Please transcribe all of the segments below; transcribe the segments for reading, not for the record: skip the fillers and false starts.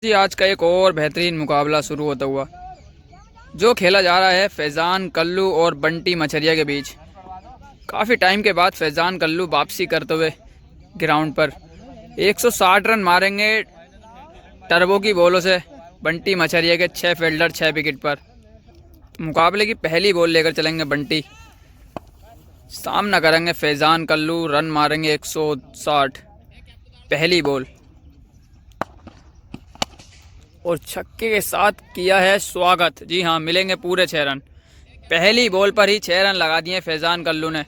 जी आज का एक और बेहतरीन मुकाबला शुरू होता हुआ जो खेला जा रहा है फैज़ान कल्लू और बंटी मछरिया के बीच। काफ़ी टाइम के बाद फैज़ान कल्लू वापसी करते हुए ग्राउंड पर 160 रन मारेंगे टर्बो की बॉलों से बंटी मछरिया के 6 फील्डर 6 विकेट पर। मुकाबले की पहली बॉल लेकर चलेंगे बंटी, सामना करेंगे फैज़ान कल्लू। रन मारेंगे 160 पहली बॉल और छक्के के साथ किया है स्वागत। जी हाँ, मिलेंगे पूरे 6 रन। पहली बॉल पर ही 6 रन लगा दिए फैज़ान कल्लू ने।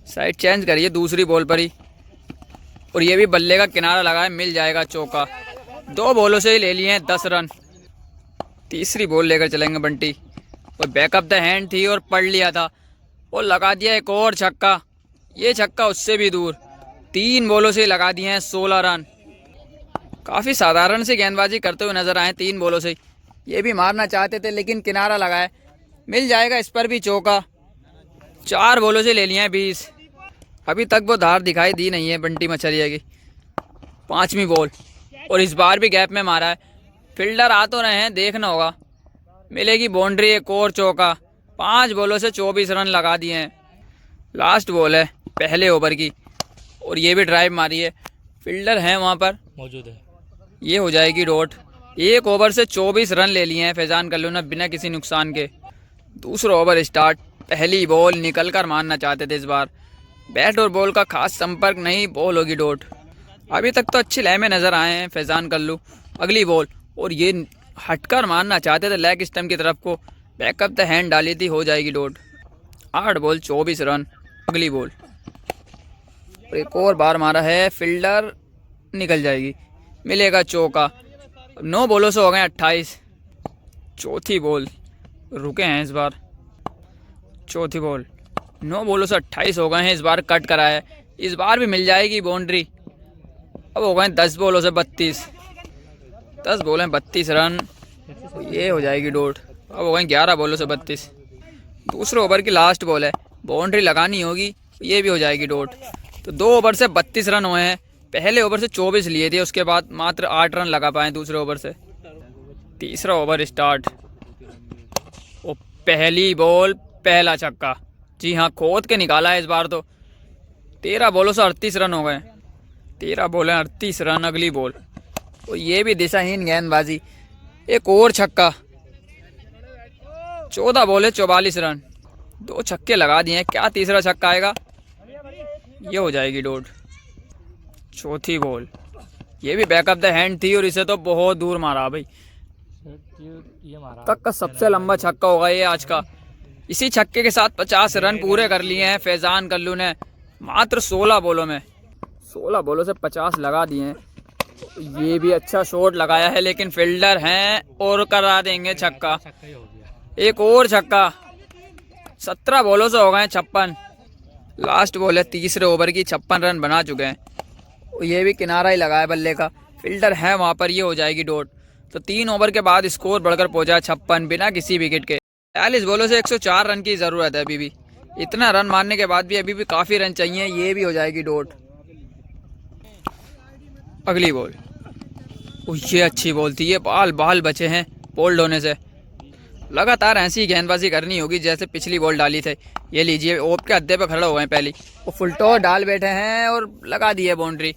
साइड चेंज करिए दूसरी बॉल पर ही, और ये भी बल्ले का किनारा लगाए, मिल जाएगा चौका। 2 बॉलों से ही ले लिए हैं 10 रन। तीसरी बॉल लेकर चलेंगे बंटी, और बैकअप द हैंड थी और पढ़ लिया था और लगा दिया एक और छक्का। ये छक्का उससे भी दूर। 3 बॉलों से ही लगा दिए हैं 16 रन। काफ़ी साधारण सी गेंदबाजी करते हुए नजर आए 3 बॉलों से। ये भी मारना चाहते थे लेकिन किनारा लगाए, मिल जाएगा इस पर भी चौका। 4 बॉलों से ले लिए हैं 20। अभी तक वो धार दिखाई दी नहीं है बंटी मछरिया की। 5वीं बॉल और इस बार भी गैप में मारा है। फील्डर आ तो रहे हैं, देखना होगा। मिलेगी बाउंड्री, एक और चौका। 5 बॉलों से 24 रन लगा दिए हैं। लास्ट बॉल है पहले ओवर की और ये भी ड्राइव मारी है। फील्डर हैं वहाँ पर मौजूद है। ये हो जाएगी डॉट। 1 ओवर से 24 रन ले लिए हैं फैज़ान कल्लू ने बिना किसी नुकसान के। दूसरा ओवर स्टार्ट। पहली बॉल निकल कर मारना चाहते थे इस बार। बैट और बॉल का खास संपर्क नहीं, बॉल होगी डॉट। अभी तक तो अच्छी लय में नजर आए हैं फैज़ान कल्लू। अगली बॉल और ये हटकर मारना चाहते थे लेग स्टंप की तरफ को, बैकअप द हैंड डाली थी, हो जाएगी डॉट। 8 ball 24 run. अगली बॉल और एक और बार मारा है, फील्डर निकल जाएगी, मिलेगा चौका। 9 बॉलों से हो गए 28। चौथी बॉल रुके हैं इस बार। चौथी बॉल 9 बॉलों से 28 हो गए हैं। इस बार कट करा है, इस बार भी मिल जाएगी बाउंड्री। अब हो गए 10 बॉलों से 32। 10 बॉलें 32 रन, ये हो जाएगी डॉट। अब हो गए 11 बॉलों से 32। दूसरे ओवर की लास्ट बॉल है, बाउंड्री लगानी होगी, ये भी हो जाएगी डॉट। तो 2 ओवर से 32 रन हुए हैं। पहले ओवर से 24 लिए थे, उसके बाद मात्र 8 रन लगा पाए दूसरे ओवर से। तीसरा ओवर स्टार्ट और पहली बॉल पहला छक्का। जी हाँ, खोद के निकाला है इस बार तो। 13 बॉलों से 38 रन हो गए। 13 बॉलें 38 रन। अगली बॉल और ये भी दिशाहीन गेंदबाजी, एक और छक्का। 14 बॉलें 44 रन। 2 छक्के लगा दिए, क्या तीसरा छक्का आएगा? ये हो जाएगी डॉट। चौथी बॉल, ये भी बैकअप द हैंड थी और इसे तो बहुत दूर मारा भाई। तक का सबसे लंबा छक्का होगा ये आज का। इसी छक्के के साथ 50 रन पूरे कर लिए हैं फैज़ान कल्लू ने मात्र 16 बॉलों में। 16 बॉलों से 50 लगा दिए हैं। ये भी अच्छा शॉट लगाया है लेकिन फील्डर हैं और करा देंगे छक्का। एक और छक्का। 17 बॉलों से हो गए 56। लास्ट बॉल है तीसरे ओवर की। 56 रन बना चुके हैं और ये भी किनारा ही लगाया बल्ले का। फील्डर है वहाँ पर, ये हो जाएगी डॉट। तो 3 ओवर के बाद स्कोर बढ़कर पहुंचा 56 बिना किसी विकेट के। 42 बॉलों से 104 रन की ज़रूरत है अभी भी। इतना रन मारने के बाद भी अभी भी काफ़ी रन चाहिए, ये भी हो जाएगी डॉट। अगली बॉल, ये अच्छी बॉल थी, ये बाल बचे हैं बोल्ड होने से। लगातार ऐसी गेंदबाजी करनी होगी जैसे पिछली बॉल डाली थे। ये लीजिए, ओप के अड्डे पे खड़े हो गए पहली, वो फुल टॉस डाल बैठे हैं और लगा दिए बाउंड्री।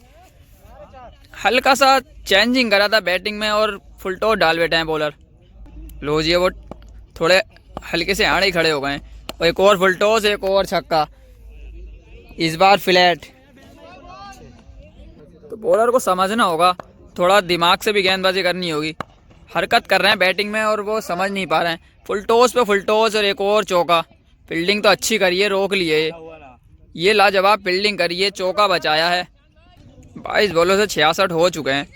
हल्का सा चेंजिंग करा था बैटिंग में और फुल टॉस डाल बैठे हैं बॉलर। लो जी, वो थोड़े हल्के से आड़े ही खड़े हो गए। और एक और फुल टॉस, एक और छक्का, इस बार फ्लैट। तो बॉलर को समझना होगा, थोड़ा दिमाग से भी गेंदबाजी करनी होगी। हरकत कर रहे हैं बैटिंग में और वो समझ नहीं पा रहे हैं। फुल टॉस पे फुल टॉस और एक और चौका। फील्डिंग तो अच्छी करिए, रोक लिए। ये लाजवाब फील्डिंग करिए, चौका बचाया है। 22 बॉलों से 66 हो चुके हैं।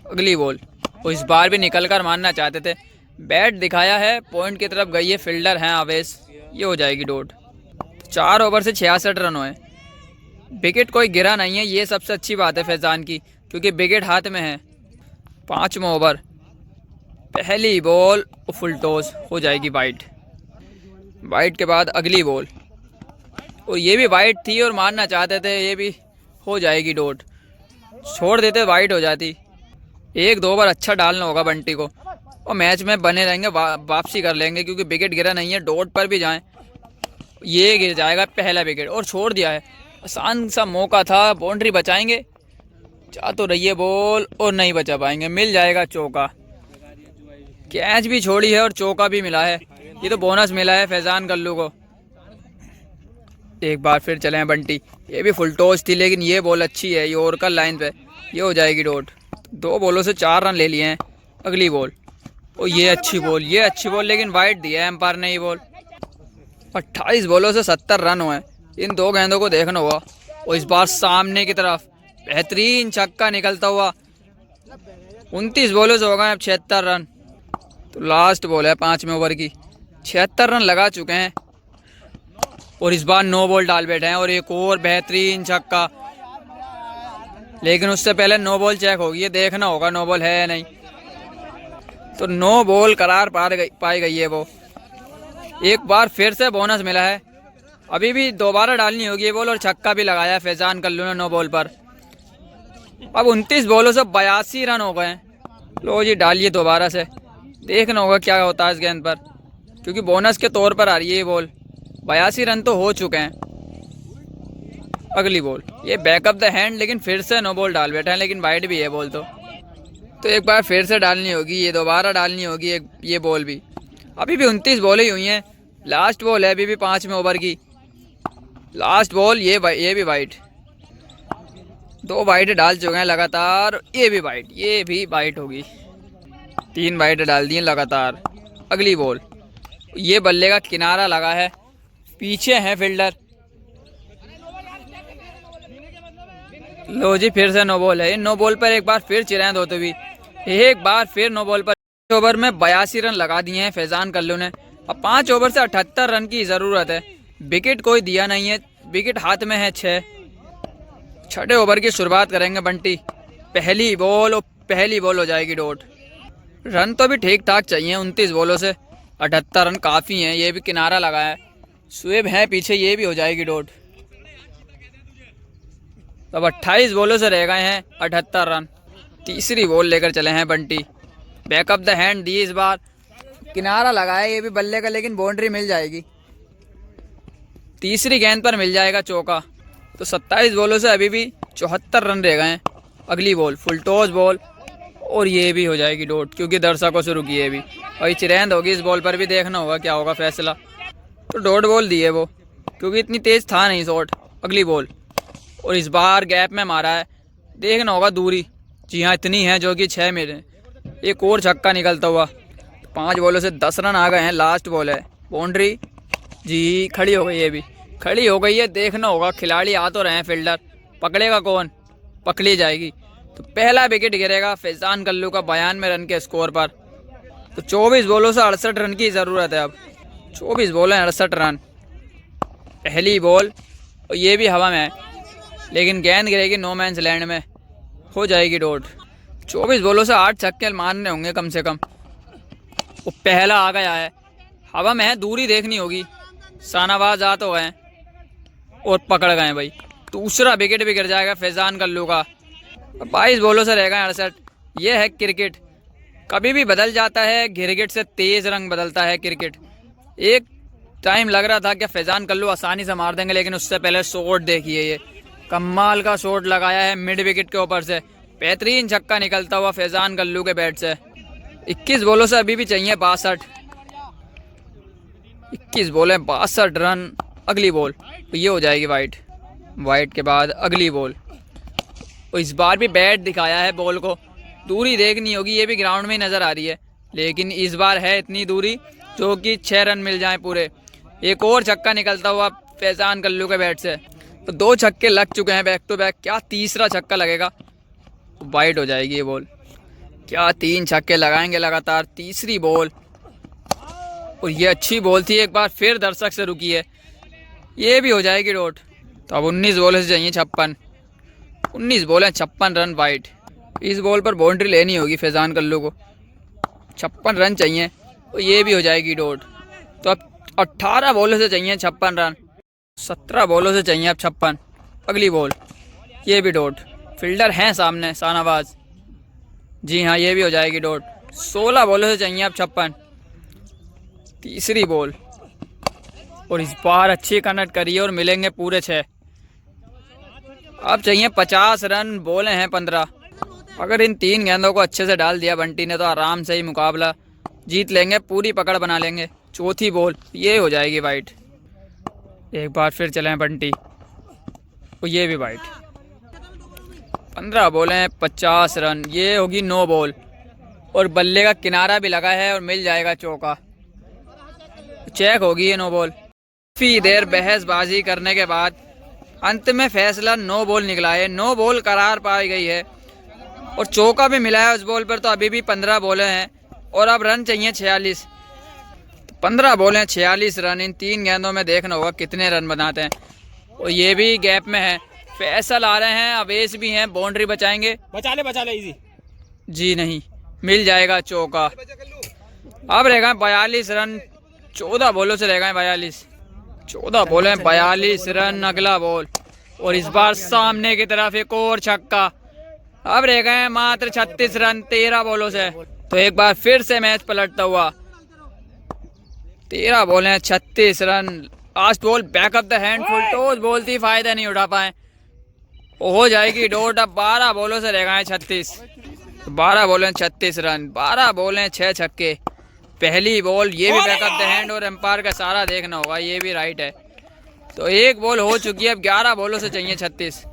अगली बॉल, वो इस बार भी निकल कर मारना चाहते थे। बैट दिखाया है, पॉइंट की तरफ गई है, फील्डर हैं आवेश, ये हो जाएगी डॉट। 4 ओवर से 66 रन हुए। विकेट कोई गिरा नहीं है, ये सबसे अच्छी बात है फैज़ान की, क्योंकि विकेट हाथ में है। 5वां ओवर, पहली बॉल फुल टॉस, हो जाएगी वाइड। वाइड के बाद अगली बॉल और ये भी वाइड थी और मारना चाहते थे, ये भी हो जाएगी डॉट। छोड़ देते वाइड हो जाती। एक दो ओवर अच्छा डालना होगा बंटी को और मैच में बने रहेंगे, वापसी कर लेंगे क्योंकि विकेट गिरा नहीं है। डॉट पर भी जाएं, ये गिर जाएगा पहला विकेट और छोड़ दिया है। आसान सा मौका था, बाउंड्री बचाएंगे, जा तो रही है बॉल और नहीं बचा पाएंगे। मिल जाएगा चौका, कैच भी छोड़ी है और चौका भी मिला है। ये तो बोनस मिला है फैजान कल्लू को। एक बार फिर चले हैं बंटी, ये भी फुल टॉस थी लेकिन ये बॉल अच्छी है, ये ओरकल लाइन पे, ये हो जाएगी डॉट। 2 बॉलों से 4 रन ले लिए हैं। अगली बॉल और ये अच्छी बॉल, ये अच्छी बॉल लेकिन वाइड दिया है एम्पायर ने। ये बॉल 28 बॉलों से 70 रन हुए। इन 2 गेंदों को देखना हुआ और इस बार सामने की तरफ बेहतरीन छक्का निकलता हुआ। 29 बॉलों से हो गए अब 76 रन। तो लास्ट बॉल है 5वें ओवर की, 76 रन लगा चुके हैं और इस बार 9 बॉल डाल बैठे हैं और एक और बेहतरीन छक्का। लेकिन उससे पहले 9 बॉल चेक होगी, ये देखना होगा 9 बॉल है या नहीं। तो 9 बॉल करार पाई गई है वो। एक बार फिर से बोनस मिला है, अभी भी दोबारा डालनी होगी ये बॉल और छक्का भी लगाया है फैजान कल्लू ने 9 बॉल पर। अब 29 बॉलों से 82 रन हो गए। लो जी डालिए दोबारा से, देखना होगा क्या होता है इस गेंद पर क्योंकि बोनस के तौर पर आ रही है ये बॉल। 82 रन तो हो चुके हैं। अगली बॉल, ये बैकअप द हैंड लेकिन फिर से 9 बॉल डाल बैठे हैं लेकिन वाइड भी है बॉल। तो एक बार फिर से डालनी होगी, ये दोबारा डालनी होगी ये बॉल भी। अभी भी 29 बॉलें ही हुई हैं, लास्ट बॉल है अभी भी 5वें ओवर की। लास्ट बॉल, ये भी वाइड, 2 वाइड डाल चुके हैं लगातार। ये भी वाइड होगी, 3 वाइड डाल दिए लगातार। अगली बॉल, ये बल्ले का किनारा लगा है, पीछे है फील्डर। लो जी फिर से 9 बॉल है। इन 9 बॉल पर एक बार फिर चिरैंद होते हुए, एक बार फिर 9 बॉल पर ओवर में 82 रन लगा दिए हैं फैजान कल्लू ने। अब 5 ओवर से 78 रन की ज़रूरत है। विकेट कोई दिया नहीं है, विकेट हाथ में है 6। 6ठे ओवर की शुरुआत करेंगे बंटी। पहली बॉल हो जाएगी डॉट। रन तो भी ठीक ठाक चाहिए, 29 बॉलों से 78 रन काफ़ी हैं। ये भी किनारा लगा है, स्वेब है पीछे, ये भी हो जाएगी डॉट। अब 28 बॉलों से रह गए हैं 78 रन। तीसरी बॉल लेकर चले हैं बंटी, बैकअप द हैंड दी, इस बार किनारा लगाया ये भी बल्ले का लेकिन बाउंड्री मिल जाएगी। तीसरी गेंद पर मिल जाएगा चौका। तो 27 बॉलों से अभी भी 74 रन रह गए हैं। अगली बॉल फुल टॉस बॉल और ये भी हो जाएगी डॉट क्योंकि दर्शकों से रुकी है अभी और चिरैंद होगी। इस बॉल पर भी देखना होगा क्या होगा फैसला। तो डॉट बॉल दी है वो क्योंकि इतनी तेज़ था नहीं शॉट। अगली बॉल और इस बार गैप में मारा है, देखना होगा दूरी। जी हाँ इतनी है जो कि 6 में। एक और छक्का निकलता हुआ। 5 बॉलों से 10 रन आ गए हैं। लास्ट बॉल है, बाउंड्री जी खड़ी हो गई है, अभी खड़ी हो गई है। देखना होगा, खिलाड़ी आ तो रहे हैं, फील्डर पकड़ेगा कौन, पकड़ी जाएगी। तो पहला विकेट गिरेगा फैजान कल्लू का 92 रन के स्कोर पर। तो 24 बॉलों से 68 रन की ज़रूरत है। अब 24 बॉल हैं 68 रन। पहली बॉल और ये भी हवा में है लेकिन गेंद गिरेगी नो मैंस लैंड में, हो जाएगी डॉट। 24 बॉलों से 8 छक्के मारने होंगे कम से कम। वो पहला आ गया है, हवा में है, दूरी देखनी होगी। शाहनवाज आ तो गए और पकड़ गए भाई। दूसरा विकेट भी गिर जाएगा फैजान कल्लू का। 22 बॉलों से रह गए 68। ये है क्रिकेट, कभी भी बदल जाता है। गिरगिट से तेज़ रंग बदलता है क्रिकेट। एक टाइम लग रहा था कि फैजान कल्लू आसानी से मार देंगे लेकिन उससे पहले शॉट देखिए, ये कमाल का शॉट लगाया है मिड विकेट के ऊपर से। बेहतरीन छक्का निकलता हुआ फैजान कल्लू के बैट से। 21 बॉलों से अभी भी चाहिए 62। 21 बॉल है 62 रन। अगली बॉल ये हो जाएगी वाइड के बाद अगली बॉल। और इस बार भी बैट दिखाया है बॉल को, दूरी देखनी होगी। ये भी ग्राउंड में ही नज़र आ रही है लेकिन इस बार है इतनी दूरी जो कि 6 रन मिल जाएं पूरे। एक और छक्का निकलता हुआ फैजान कल्लू के बैट से। तो 2 छक्के लग चुके हैं बैक टू बैक। क्या तीसरा छक्का लगेगा, वाइड हो जाएगी ये बॉल। क्या 3 छक्के लगाएंगे लगातार। तीसरी बॉल और ये अच्छी बॉल थी, एक बार फिर दर्शक से रुकी है, ये भी हो जाएगी डॉट। तो अब 19 बॉल से चाहिए 56। 19 बॉल हैं 56 रन वाइड। इस बॉल पर बाउंड्री लेनी होगी फैजान कल्लू को। 56 रन चाहिए और ये भी हो जाएगी डॉट। तो अब 18 बॉलों से चाहिए 56 रन। 17 बॉलों से चाहिए अब 56। अगली बॉल ये भी डॉट। फील्डर हैं सामने शाहनवाज। जी हाँ, ये भी हो जाएगी डॉट। 16 बॉलों से चाहिए अब 56। तीसरी बॉल और इस बार अच्छी कनेक्ट करिए और मिलेंगे पूरे 6। अब चाहिए 50 रन, बोले हैं 15। अगर इन 3 गेंदों को अच्छे से डाल दिया बंटी ने तो आराम से ही मुकाबला जीत लेंगे, पूरी पकड़ बना लेंगे। चौथी बॉल ये हो जाएगी वाइड। एक बार फिर चलें बंटी और ये भी वाइड। 15 बॉल हैं, 50 रन, ये होगी 9 बॉल और बल्ले का किनारा भी लगा है और मिल जाएगा चौका। चेक होगी ये 9 बॉल। काफी देर बहसबाजी करने के बाद अंत में फैसला 9 बॉल निकला है। 9 बॉल करार पाई गई है और चौका भी मिला है उस बॉल पर। तो अभी भी 15 बॉलें हैं और अब रन चाहिए 46। 15 बॉलें 46 रन। इन 3 गेंदों में देखना होगा कितने रन बनाते हैं। और ये भी गैप में है। फैसल आ रहे हैं, अवेश भी हैं, बाउंड्री बचाएंगे। बचा ले इजी। जी नहीं, मिल जाएगा चौका। अब रह गए 42 रन। 14 बॉलों से रह गए 42। 14 बॉलें 42 रन। अगला बॉल और इस बार सामने की तरफ एक और छक्का। अब रह गए मात्र 36 रन 13 बॉलों से। तो एक बार फिर से मैच पलटता हुआ। 13 बॉलें 36 run. Last ball back of the hand, full toss ball थी, फायदा नहीं उठा पाए। हो जाएगी डॉट। अब 12 बॉलों से रह गए 36। 12 बॉलें 36 रन। 12 बॉलें 6 छक्के। पहली बॉल ये भी बैक ऑफ द हैंड और एम्पायर का सारा देखना होगा, ये भी राइट है। तो एक बॉल हो चुकी है। अब 11 बॉलों से चाहिए 36।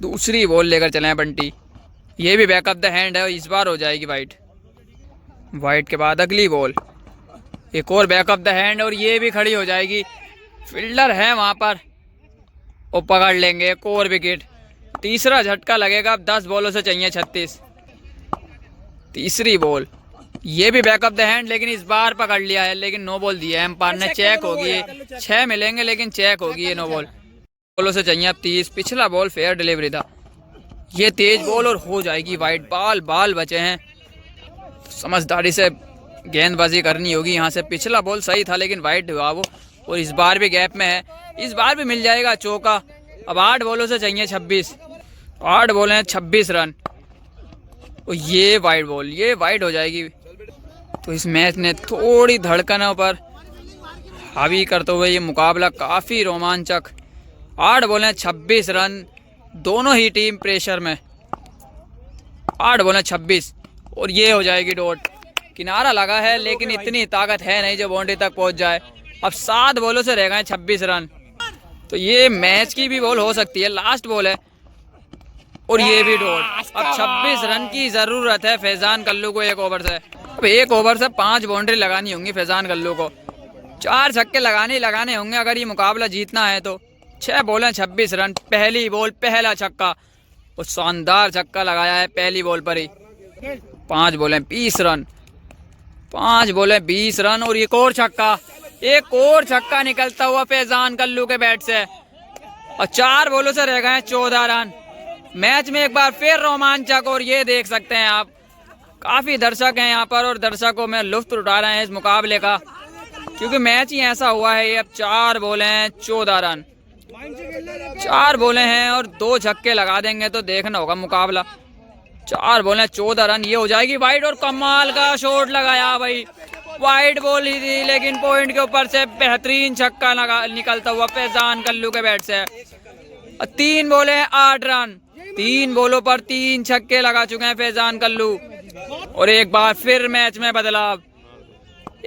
दूसरी बॉल लेकर चले बंटी, ये भी बैक ऑफ द हैंड है और इस बार हो जाएगी वाइड। वाइड के बाद अगली बॉल, एक और बैक ऑफ द हैंड और ये भी खड़ी हो जाएगी। फील्डर है वहां पर और पकड़ लेंगे एक और विकेट। तीसरा झटका लगेगा। अब 10 बॉलों से चाहिए 36। तीसरी बॉल ये भी बैक ऑफ द हैंड, लेकिन इस बार पकड़ लिया है, लेकिन नो बॉल दिया है एम्पायर ने। चेक होगी, 6 मिलेंगे लेकिन चेक होगी ये नो बॉल। बॉलों से चाहिए अब 30। पिछला बॉल फेयर डिलीवरी था, ये तेज बॉल और हो जाएगी वाइड। बाल बचे हैं, समझदारी से गेंदबाजी करनी होगी यहाँ से। पिछला बॉल सही था लेकिन वाइड हुआ वो और इस बार भी गैप में है, इस बार भी मिल जाएगा चौका। अब 8 बॉलों से चाहिए 26। 8 बॉल हैं 26 रन और ये वाइड बॉल, ये वाइड हो जाएगी। तो इस मैच ने थोड़ी धड़कनों पर हावी करते हुए ये मुकाबला काफ़ी रोमांचक। 8 बॉल हैं 26 रन, दोनों ही टीम प्रेशर में। 8 बॉल हैं 26 और ये हो जाएगी डॉट। किनारा लगा है लेकिन इतनी ताकत है नहीं जो बाउंड्री तक पहुंच जाए। अब 7 बॉलों से रह गए 26 रन। तो ये मैच की भी बॉल हो सकती है, लास्ट बॉल है और ये भी डॉट। अब 26 रन की जरूरत है फैजान कल्लू को एक ओवर से। अब एक ओवर से 5 बाउंड्री लगानी होंगी फैजान कल्लू को। 4 छक्के लगाने होंगे अगर ये मुकाबला जीतना है तो। 6 बॉल हैं 26 रन। पहली बॉल पहला छक्का और शानदार छक्का लगाया है पहली बॉल पर ही। 5 बॉल हैं 20 रन। 5 बॉल हैं 20 रन और एक और छक्का। एक और छक्का निकलता हुआ फैजान कल्लू के बैट से और 4 बॉलों से रह गए 14 रन। मैच में एक बार फिर रोमांचक और ये देख सकते हैं आप, काफी दर्शक हैं यहाँ पर और दर्शकों में लुत्फ उठा रहे हैं इस मुकाबले का, क्योंकि मैच ही ऐसा हुआ है। ये अब 4 बॉलें हैं 14 रन। 4 बॉलें हैं और 2 छक्के लगा देंगे तो देखना होगा मुकाबला। 4 बॉलें 14 रन, ये हो जाएगी वाइड और कमाल का शॉट लगाया भाई। वाइड बॉल ही थी लेकिन पॉइंट के ऊपर से बेहतरीन छक्का निकलता हुआ फैजान कल्लू के बैट से। 3 बॉलें 8 रन। 3 बॉलों पर 3 छक्के लगा चुके हैं फैजान कल्लू और एक बार फिर मैच में बदलाव।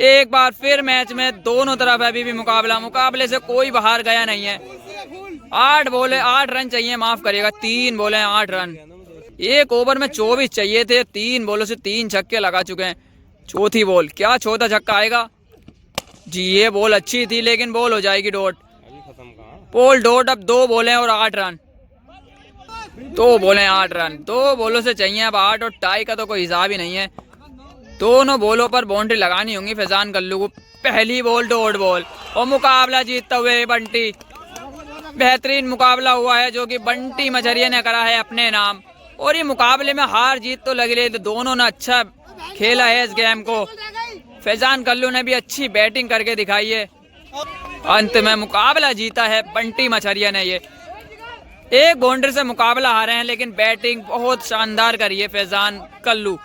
एक बार फिर मैच में दोनों तरफ अभी भी मुकाबले से कोई बाहर गया नहीं है। 8 बॉलें 8 रन चाहिए, माफ करिएगा 3 बॉलें 8 रन। एक ओवर में 24 चाहिए थे। 3 बॉलों से 3 छक्के लगा चुके हैं। चौथी बॉल, क्या चौथा छक्का आएगा जी? ये बॉल अच्छी थी लेकिन बॉल हो जाएगी डॉट। Ball dot. अब 2 बॉलें और 8 रन। 2 बॉलें 8 रन। 2 बॉलों से चाहिए अब 8 और टाई का तो कोई हिसाब ही नहीं है। दोनों बॉलों पर बाउंड्री लगानी होंगी फैजान कल्लू को। पहली बॉल डॉट बॉल और मुकाबला जीतते हुए बंटी। बेहतरीन मुकाबला हुआ है जो कि बंटी मछरिया ने करा है अपने नाम। और ये मुकाबले में हार जीत तो लगी रही, तो दोनों ने अच्छा खेला है इस गेम को। फैजान कल्लू ने भी अच्छी बैटिंग करके दिखाई है। अंत में मुकाबला जीता है बंटी मछरिया ने। ये एक बाउंड्री से मुकाबला हारे हैं, लेकिन बैटिंग बहुत शानदार करी है फैजान कल्लू।